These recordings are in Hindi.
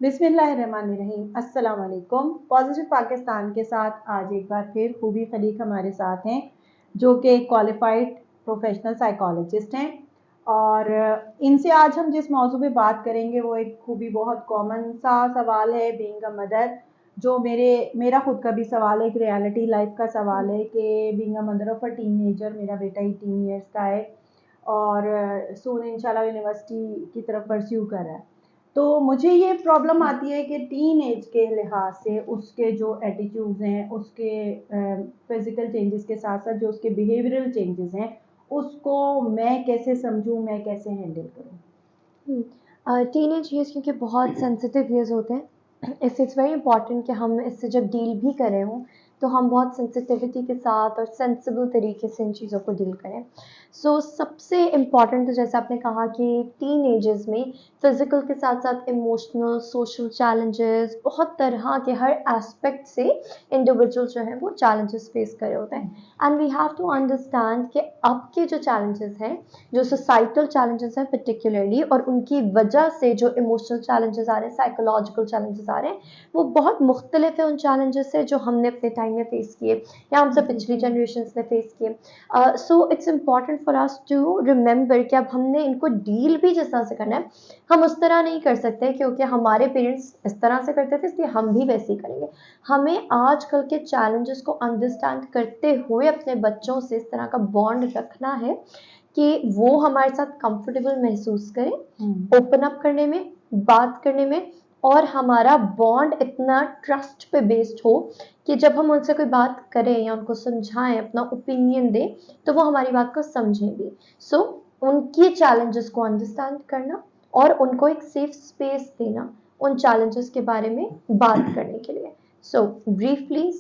बिस्मिल्लाहिर्रहमानिर्रहीम। अस्सलाम वालेकुम। पॉजिटिव पाकिस्तान के साथ आज एक बार फिर खूबी खलीक हमारे साथ हैं, जो कि क्वालिफाइड प्रोफेशनल साइकोलॉजिस्ट हैं। और इनसे आज हम जिस मौजू पे बात करेंगे वो एक खूबी बहुत कॉमन सा सवाल है, बीइंग अ मदर। जो मेरा खुद का भी सवाल है, एक रियलिटी लाइफ का सवाल है कि being a mother of a teenager, मेरा बेटा 18 ईयर्स का है और सून इंशाल्लाह यूनिवर्सिटी की तरफ परस्यू कर रहा है। तो मुझे ये प्रॉब्लम आती है कि टीन एज के लिहाज से उसके जो एटीट्यूड्स हैं, उसके फिजिकल चेंजेस के साथ साथ जो उसके बिहेवियरल चेंजेस हैं, उसको मैं कैसे समझूं, मैं कैसे हैंडल करूं। टीनेज ईयर्स क्योंकि बहुत सेंसिटिव ईयर्स होते हैं, इससे इट्स वेरी इंपॉर्टेंट कि हम इससे जब डील भी करें हों तो हम बहुत सेंसिटिविटी के साथ और सेंसिबल तरीके से इन चीज़ों को डील करें। सबसे इम्पॉर्टेंट तो जैसे आपने कहा कि टीन एजेस में फिज़िकल के साथ साथ इमोशनल, सोशल चैलेंजेस, बहुत तरह के हर एस्पेक्ट से इंडिविजुअल जो है वो चैलेंजेस फेस करे होते हैं। And we have to understand कि अब के जो चैलेंजेस हैं, जो सोसाइटल चैलेंजेस हैं पर्टिकुलरली, और उनकी वजह से जो इमोशनल चैलेंजेस आ रहे हैं, साइकोलॉजिकल चैलेंजेस आ रहे हैं, वो बहुत मुख्तलिफ है उन चैलेंजेस से जो हमने अपने टाइम में फेस किए या हमसे पिछली जनरेशन ने फेस किए। So it's important for us to remember कि अब हमने इनको डील भी जिस तरह से करना है, हम उस तरह नहीं कर सकते क्योंकि हमारे पेरेंट्स इस तरह से करते थे, इसलिए हम भी वैसे ही करेंगे। हमें आजकल के चैलेंजेस को अंडरस्टैंड करते हुए अपने बच्चों से इस तरह का बॉन्ड रखना है कि वो हमारे साथ कंफर्टेबल महसूस करें, ओपन अप करने में, बात करने में, और हमारा बॉन्ड इतना ट्रस्ट पे बेस्ड हो कि जब हम उनसे कोई बात करें या उनको समझाएं, अपना ओपिनियन दें, तो वो हमारी बात को समझें भी। उनके चैलेंजेस को अंडरस्टैंड करना और उनको एक सेफ स्पेस देना उन चैलेंजेस के बारे में बात करने के लिए। ब्रीफली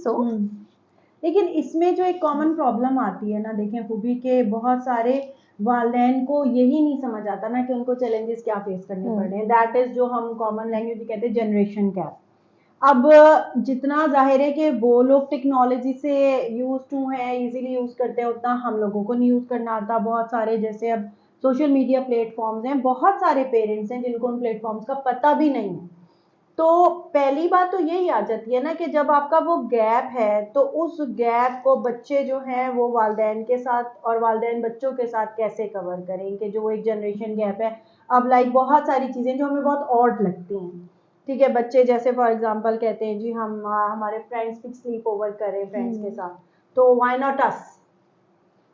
लेकिन इसमें जो एक कॉमन प्रॉब्लम आती है ना, देखें खूबी के बहुत सारे वालदैन को यही नहीं समझ आता ना कि उनको चैलेंजेस क्या फेस करने पड़ रहे हैं। दैट इज जो हम कॉमन लैंग्वेज में कहते हैं जनरेशन गैप। अब जितना जाहिर है कि वो लोग टेक्नोलॉजी से यूज टू हैं, इजीली यूज करते हैं, उतना हम लोगों को नहीं यूज करना आता। बहुत सारे जैसे अब सोशल मीडिया प्लेटफॉर्म्स हैं, बहुत सारे पेरेंट्स हैं जिनको उन प्लेटफॉर्म्स का पता भी नहीं है। तो पहली बात तो यही आ जाती है ना कि जब आपका वो गैप है, तो उस गैप को बच्चे जो हैं वो वालदैन के साथ और वालदैन बच्चों के साथ कैसे कवर करें कि जो एक जनरेशन गैप है। अब लाइक बहुत सारी चीज़ें जो हमें बहुत ऑड लगती हैं, ठीक है। बच्चे जैसे फॉर एग्जांपल कहते हैं जी हम हमारे फ्रेंड्स की स्लीप ओवर करें फ्रेंड्स के साथ, तो व्हाई नॉट अस।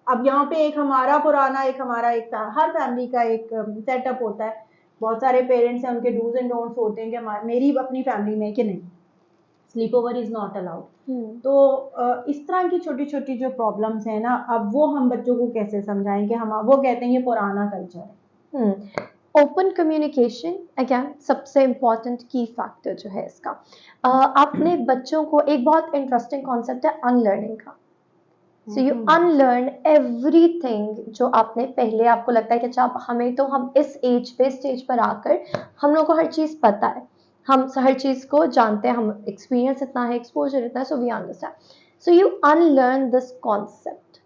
अब यहाँ पे एक हमारा पुराना, एक हमारा, एक हर फैमिली का एक सेटअप होता है। बहुत सारे पेरेंट्स हैं, उनके डूज एंड डोंट्स होते हैं कि मेरी अपनी फैमिली में कि नहीं, sleep over is not allowed. तो इस तरह की छोटी छोटी जो प्रॉब्लम्स हैं ना, अब वो हम बच्चों को कैसे समझाएं कि हम, वो कहते हैं ये पुराना कल्चर है। ओपन कम्युनिकेशन अगेन सबसे इम्पॉर्टेंट की फैक्टर जो है इसका। आपने बच्चों को, एक बहुत इंटरेस्टिंग कॉन्सेप्ट है अनलर्निंग का। सो यू अनलर्न एवरीथिंग जो आपने पहले, आपको लगता है कि अच्छा हमें तो, हम इस एज पे, स्टेज पर आकर हम लोग को हर चीज पता है, हम हर चीज को जानते हैं, हम एक्सपीरियंस इतना है, एक्सपोजर इतना है, so we understand. So you unlearn this concept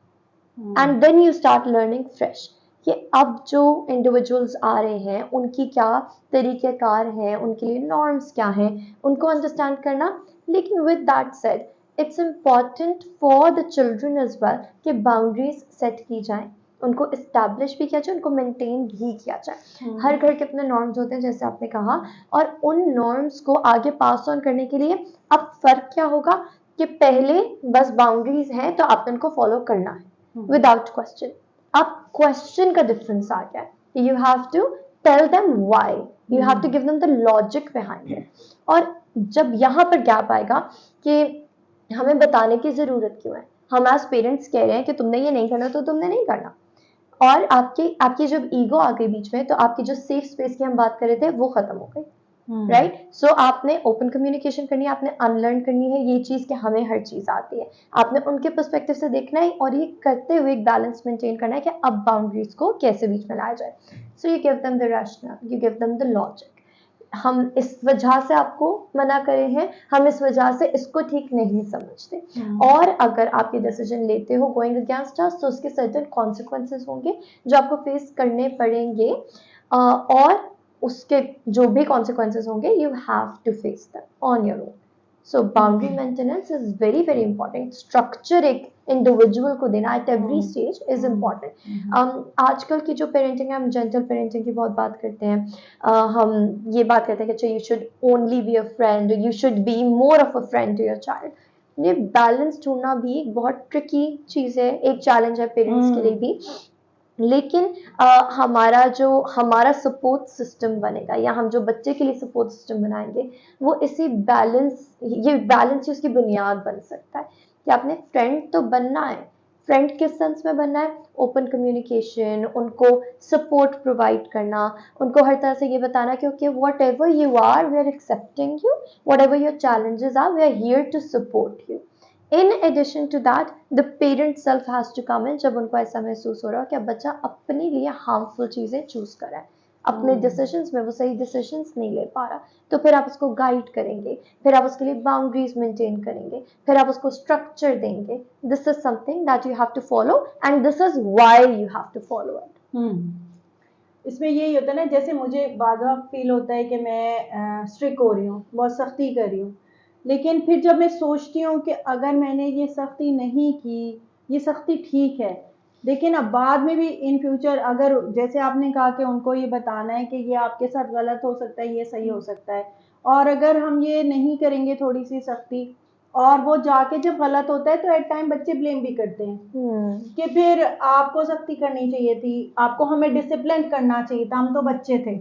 and then you start learning fresh कि अब जो इंडिविजुअल्स आ रहे हैं उनकी क्या तरीक़ेकार हैं, उनके लिए नॉर्म्स क्या हैं, उनको अंडरस्टैंड करना। लेकिन with that said, it's important for the children as well कि बाउंड्रीज सेट की जाएं, उनको इस्टेब्लिश भी किया जाए, उनको मेंटेन भी किया जाए। हर घर के अपने नॉर्म्स होते हैं जैसे आपने कहा, और उन नॉर्म्स को आगे पास ऑन करने के लिए अब फ़र्क क्या होगा कि पहले बस बाउंड्रीज हैं तो आपने उनको फॉलो करना है विदाउट क्वेश्चन। अब क्वेश्चन का डिफरेंस आ गया है। You have to tell them why, you have to give them the logic behind it. और जब यहाँ पर गैप आएगा कि हमें बताने की जरूरत क्यों है, हम एज पेरेंट्स कह रहे हैं कि तुमने ये नहीं करना तो तुमने नहीं करना, और आपकी जब ईगो आ गई बीच में, तो आपकी जो सेफ स्पेस की हम बात कर रहे थे वो खत्म हो गई। राइट। सो आपने ओपन कम्युनिकेशन करनी है, आपने अनलर्न करनी है ये चीज कि हमें हर चीज आती है, आपने उनके पर्सपेक्टिव से देखना है, और ये करते हुए एक बैलेंस मेंटेन करना है कि अब बाउंड्रीज को कैसे बीच में लाया जाए। So you give them the rational, you give them the logic, हम इस वजह से आपको मना करे हैं, हम इस वजह से इसको ठीक नहीं समझते, और अगर आप ये डिसीजन लेते हो गोइंग अगेंस्ट अस, तो उसके सर्टेन कॉन्सिक्वेंसेस होंगे जो आपको फेस करने पड़ेंगे। और उसके जो भी कॉन्सिक्वेंसेस होंगे you have to face them on your own. So boundary maintenance is very very important. Structure एक इंडिविजुअल को देना at every stage is important. आजकल की जो पेरेंटिंग है, हम जेंटल पेरेंटिंग की बहुत बात करते हैं. हम ये बात करते हैं कि अच्छा you should only be a friend, you should be more of a friend to your child. ये बैलेंस ढूंढना भी एक बहुत ट्रिकी चीज़ है, एक चैलेंज है पेरेंट्स के लिए भी. लेकिन हमारा सपोर्ट सिस्टम बनेगा या हम जो बच्चे के लिए सपोर्ट सिस्टम बनाएंगे वो ये बैलेंस ही उसकी बुनियाद बन सकता है कि आपने फ्रेंड तो बनना है. फ्रेंड किस सेंस में बनना है? ओपन कम्युनिकेशन, उनको सपोर्ट प्रोवाइड करना, उनको हर तरह से ये बताना कि okay whatever you are we are accepting you, whatever your challenges are we are here to support you. In addition to that, the parent self has to come in जब उनको ऐसा महसूस हो रहा हो कि अब बच्चा अपने लिए हार्मफुल चीज़ें चूज कर रहा है, अपने डिसीजंस में वो सही डिसीजंस नहीं ले पा रहा, तो फिर आप उसको गाइड करेंगे, फिर आप उसके लिए बाउंड्रीज मेंटेन करेंगे, फिर आप उसको स्ट्रक्चर देंगे. This is something that you have to follow and this is why you have to follow it. इसमें यही होता है ना, जैसे मुझे बाज़ फील होता है कि मैं स्ट्रिक्ट हो रही हूँ, बहुत सख्ती कर रही हूँ, लेकिन फिर जब मैं सोचती हूँ कि अगर मैंने ये सख्ती नहीं की, ये सख्ती ठीक है, लेकिन अब बाद में भी इन फ्यूचर अगर जैसे आपने कहा कि उनको ये बताना है कि ये आपके साथ गलत हो सकता है, ये सही हो सकता है, और अगर हम ये नहीं करेंगे थोड़ी सी सख्ती और वो जाके जब गलत होता है तो एट टाइम बच्चे ब्लेम भी करते हैं कि फिर आपको सख्ती करनी चाहिए थी, आपको हमें डिसिप्लिन करना चाहिए था, हम तो बच्चे थे.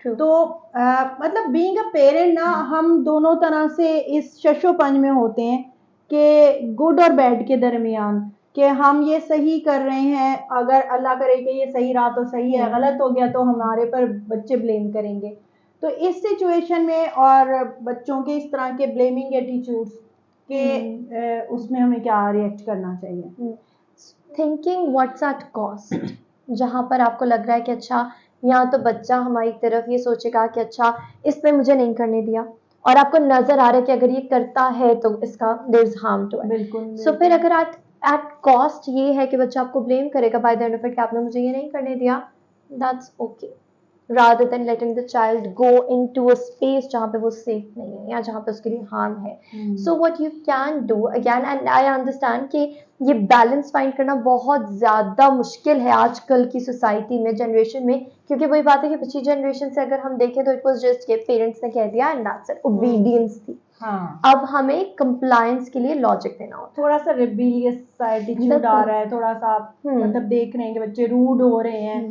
तो मतलब बीइंग अ पेरेंट ना, हम दोनों तरह से इस शशोपंज में होते हैं कि गुड और बैड के दरमियान, कि हम ये सही कर रहे हैं, अगर अल्लाह करे कि ये सही रहा तो सही है, गलत हो गया तो हमारे पर बच्चे ब्लेम करेंगे. तो इस सिचुएशन में और बच्चों के इस तरह के ब्लेमिंग एटीट्यूड्स के उसमें हमें क्या रिएक्ट करना चाहिए? Thinking what's at cost. जहाँ पर आपको लग रहा है कि अच्छा यहाँ तो बच्चा हमारी तरफ ये सोचेगा कि अच्छा इस पे मुझे नहीं करने दिया, और आपको नजर आ रहा है कि अगर ये करता है तो इसका there is harm to it. बिल्कुल. सो फिर अगर एट कॉस्ट ये है कि बच्चा आपको ब्लेम करेगा by the end of it कि आपने मुझे ये नहीं करने दिया, that's okay, rather than letting the child go into a space जहाँ पे वो safe नहीं है या जहाँ पे उसके लिए harm है. So what you can do again, and I understand कि ये balance find करना बहुत ज़्यादा मुश्किल है आजकल की सोसाइटी में, जनरेशन में, क्योंकि वही बात है कि पिछली जनरेशन से अगर हम देखें तो it was just कि पेरेंट्स ने कह दिया and that's it, obedience थी. हाँ. अब हमें compliance के लिए लॉजिक देना होता है. थोड़ा सा रिबेलियस सा एटीट्यूड आ रहा है, थोड़ा सा आप मतलब देख रहे हैं कि बच्चे रूड हो रहे हैं,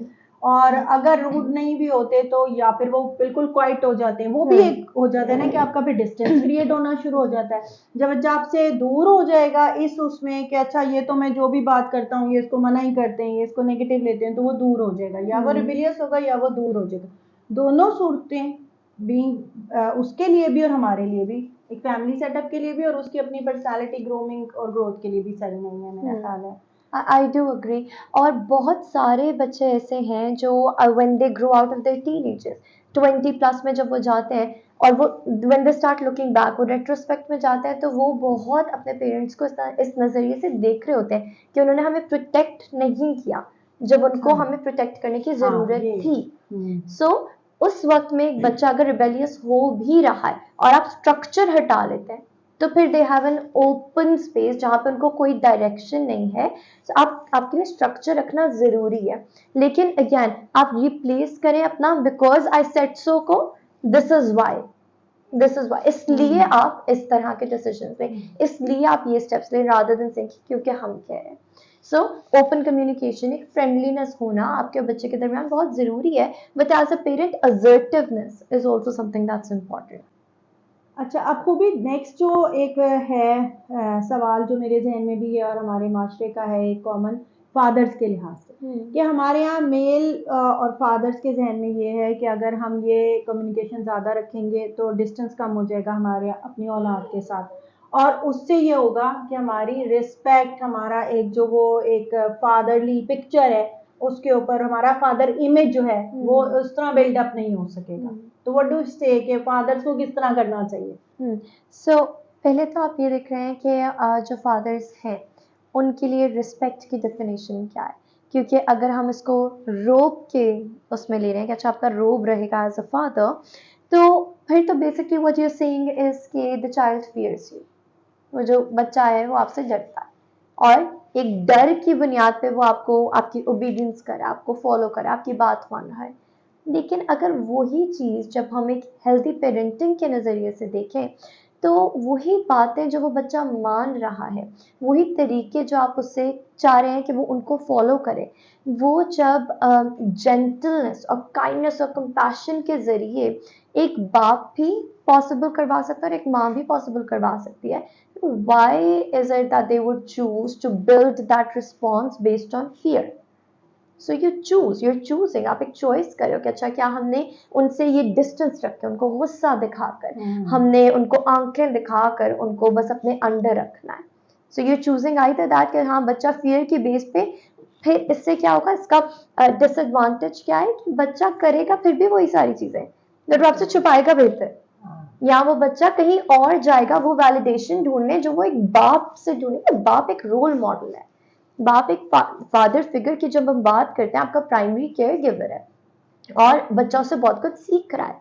और अगर रूड नहीं भी होते तो या फिर वो बिल्कुल क्वाइट हो जाते हैं, वो भी एक हो जाता है ना कि आपका फिर डिस्टेंस क्रिएट होना शुरू हो जाता है. जब बच्चा आपसे दूर हो जाएगा इस उसमें कि अच्छा ये तो मैं जो भी बात करता हूँ ये इसको मना ही करते हैं, ये इसको नेगेटिव लेते हैं, तो वो दूर हो जाएगा, या वो रिबेलियस होगा या वो दूर हो जाएगा. दोनों सूरतें बीइंग उसके लिए भी और हमारे लिए भी, एक फैमिली सेटअप के लिए भी और उसकी अपनी पर्सनालिटी ग्रूमिंग और ग्रोथ के लिए भी सही नहीं है, मेरा ख्याल है. I do agree. और बहुत सारे बच्चे ऐसे हैं जो when they grow out of their teenagers, 20 plus में जब वो जाते हैं और वो when they start looking back, वो रेट्रोस्पेक्ट में जाते हैं तो वो बहुत अपने पेरेंट्स को इस नज़रिए से देख रहे होते हैं कि उन्होंने हमें प्रोटेक्ट नहीं किया जब उनको हमें प्रोटेक्ट करने की ज़रूरत थी. सो उस वक्त में एक बच्चा अगर रिबेलियस हो भी रहा है और आप स्ट्रक्चर हटा लेते हैं तो फिर they have an open space जहाँ पे उनको कोई डायरेक्शन नहीं है. so आपके लिए स्ट्रक्चर रखना ज़रूरी है, लेकिन अगेन आप रिप्लेस करें अपना बिकॉज आई सेड सो को दिस इज वाई, इसलिए आप इस तरह के डिसीजन लें, इसलिए आप ये स्टेप्स लें रादर देन सेइंग क्योंकि हम कह रहे हैं. सो ओपन कम्युनिकेशन, एक फ्रेंडलीनेस होना आपके बच्चे के दरमियान बहुत ज़रूरी है, but as a parent assertiveness is also something that's important. अच्छा, अब खूबी नेक्स्ट जो एक है सवाल जो मेरे जहन में भी है और हमारे माशरे का है, एक कॉमन फादर्स के लिहाज से, कि हमारे यहाँ मेल और फादर्स के जहन में ये है कि अगर हम ये कम्युनिकेशन ज़्यादा रखेंगे तो डिस्टेंस कम हो जाएगा हमारे अपनी औलाद के साथ, और उससे ये होगा कि हमारी रिस्पेक्ट, हमारा एक जो वो एक फादरली पिक्चर है उसके ऊपर हमारा फादर इमेज जो है वो उस तरह बिल्डअप नहीं हो सकेगा. तो व्हाट डू से कि फादर्स को किस तरह करना चाहिए? सो पहले तो आप ये देख रहे हैं कि जो फादर्स हैं उनके लिए रिस्पेक्ट की डेफिनेशन क्या है. क्योंकि अगर हम इसको रोब के उसमें ले रहे हैं कि अच्छा आपका रोब रहेगा एज अ फादर, तो फिर तो basically what you are saying is कि द चाइल्ड फियर्स यू, वो जो बच्चा है वो आपसे डरता है और एक डर की बुनियाद पे वो आपको आपकी ओबीडियंस करे, आपको फॉलो करे, आपकी बात मान रहा है। लेकिन अगर वही चीज़ जब हम एक हेल्दी पेरेंटिंग के नज़रिए से देखें, तो वही बातें जो वो बच्चा मान रहा है, वही तरीके जो आप उससे चाह रहे हैं कि वो उनको फॉलो करे, वो जब जेंटलनेस और काइंडनेस और कंपैशन के ज़रिए एक बाप भी पॉसिबल करवा सकता है और एक माँ भी पॉसिबल करवा सकती है, why is it that they would choose to build that response based on fear? So you choose, you're choosing, आप एक चॉइस करो कि अच्छा क्या हमने उनसे ये डिस्टेंस रख के, उनको गुस्सा दिखाकर, हमने उनको आंखें दिखाकर उनको बस अपने अंडर रखना है। So you're choosing either that कि हाँ बच्चा फियर की बेस पे, फिर इससे क्या होगा, इसका डिसएडवांटेज क्या है कि बच्चा करेगा फिर भी वही सारी चीजें, जब आपसे छुपाएगा बेहतर, या वो बच्चा कहीं और जाएगा वो वैलिडेशन ढूंढने जो वो एक बाप से ढूंढे। बाप एक रोल मॉडल है, बाप एक फादर फिगर की जब हम बात करते हैं, आपका प्राइमरी केयर गिवर है और बच्चा उससे बहुत कुछ सीख रहा है।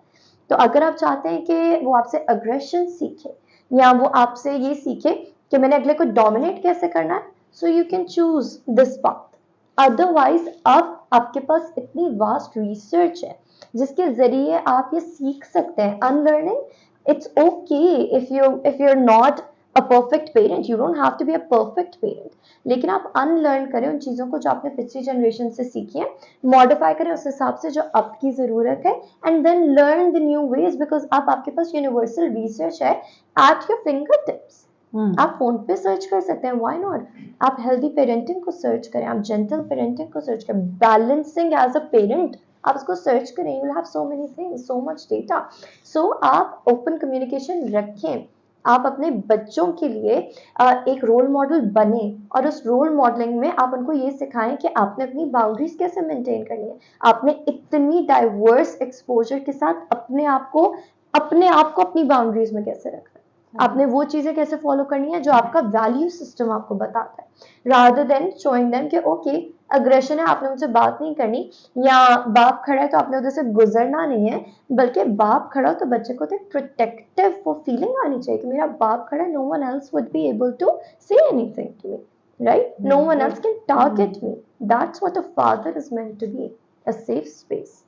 तो अगर आप चाहते हैं कि वो आपसे अग्रेशन सीखे या वो आपसे ये सीखे कि मैंने अगले को डोमिनेट कैसे करना है, so you can choose this path. Otherwise अब आपके पास इतनी वास्ट रिसर्च है जिसके जरिए आप ये सीख सकते हैं। Unlearning, it's okay if you are not a perfect parent, you don't have to be a perfect parent, लेकिन आप अनलर्न करें उन चीज़ों को जो आपने पिछली जनरेशन से सीखी है, मॉडिफाई करें उस हिसाब से जो आपकी ज़रूरत है, and then learn the new ways, because अब आपके पास यूनिवर्सल रिसर्च है एट योर फिंगर टिप्स। आप फोन पे सर्च कर सकते हैं, व्हाई नॉट। आप हेल्दी पेरेंटिंग को सर्च करें, आप जेंटल पेरेंटिंग को सर्च करें, बैलेंसिंग एज अ पेरेंट आप उसको सर्च करें, you will have so many things, so much data. So आप ओपन कम्युनिकेशन रखें, आप अपने बच्चों के लिए एक रोल मॉडल बने और उस रोल मॉडलिंग में आप उनको ये सिखाएं कि आपने अपनी बाउंड्रीज कैसे मेंटेन करनी है, आपने इतनी डाइवर्स एक्सपोजर के साथ अपने आप को अपनी बाउंड्रीज में कैसे रखना है, आपने वो चीजें कैसे फॉलो करनी है जो आपका वैल्यू सिस्टम आपको बताता है, रादर देन शोइंग देम कि ओके अग्रेशन है आपने उनसे बात नहीं करनी, या बाप खड़ा है तो आपने उधर से गुजरना नहीं है, बल्कि बाप खड़ा हो तो बच्चे को तो प्रोटेक्टिव वो फीलिंग आनी चाहिए कि मेरा बाप खड़ा है, no one else would be able to say anything to me, right? No one else can target me. That's what a father is meant to be, a safe space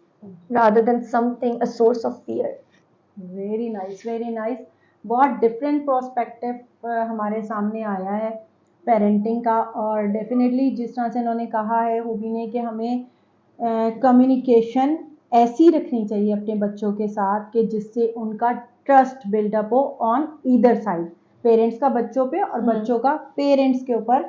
rather than something, a source of fear. Very nice, very nice. बहुत डिफरेंट प्रोस्पेक्टिव हमारे सामने आया है पेरेंटिंग का, और डेफिनेटली जिस तरह से इन्होंने कहा है हुबी ने कि हमें कम्युनिकेशन ऐसी रखनी चाहिए अपने बच्चों के साथ कि जिससे उनका ट्रस्ट बिल्डअप हो ऑन ईदर साइड, पेरेंट्स का बच्चों पे और बच्चों का पेरेंट्स के ऊपर।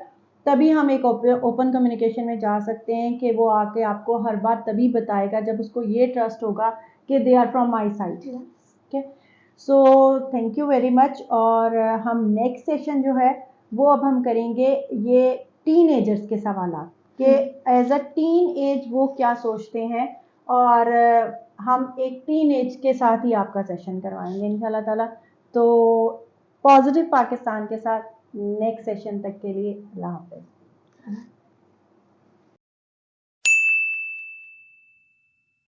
तभी हम एक ओपन कम्युनिकेशन में जा सकते हैं कि वो आके आपको हर बात तभी बताएगा जब उसको ये ट्रस्ट होगा कि they are from my side. ठीक है, so thank you very much. और हम नेक्स्ट सेशन जो है वो अब हम करेंगे ये टीनेजर्स के सवाल कि एज अ टीन एज वो क्या सोचते हैं, और हम एक टीन एज के साथ ही आपका सेशन करवाएंगे इंशाल्लाह ताला। तो पॉजिटिव पाकिस्तान के साथ नेक्स्ट सेशन तक के लिए अल्लाह हाफ़िज़।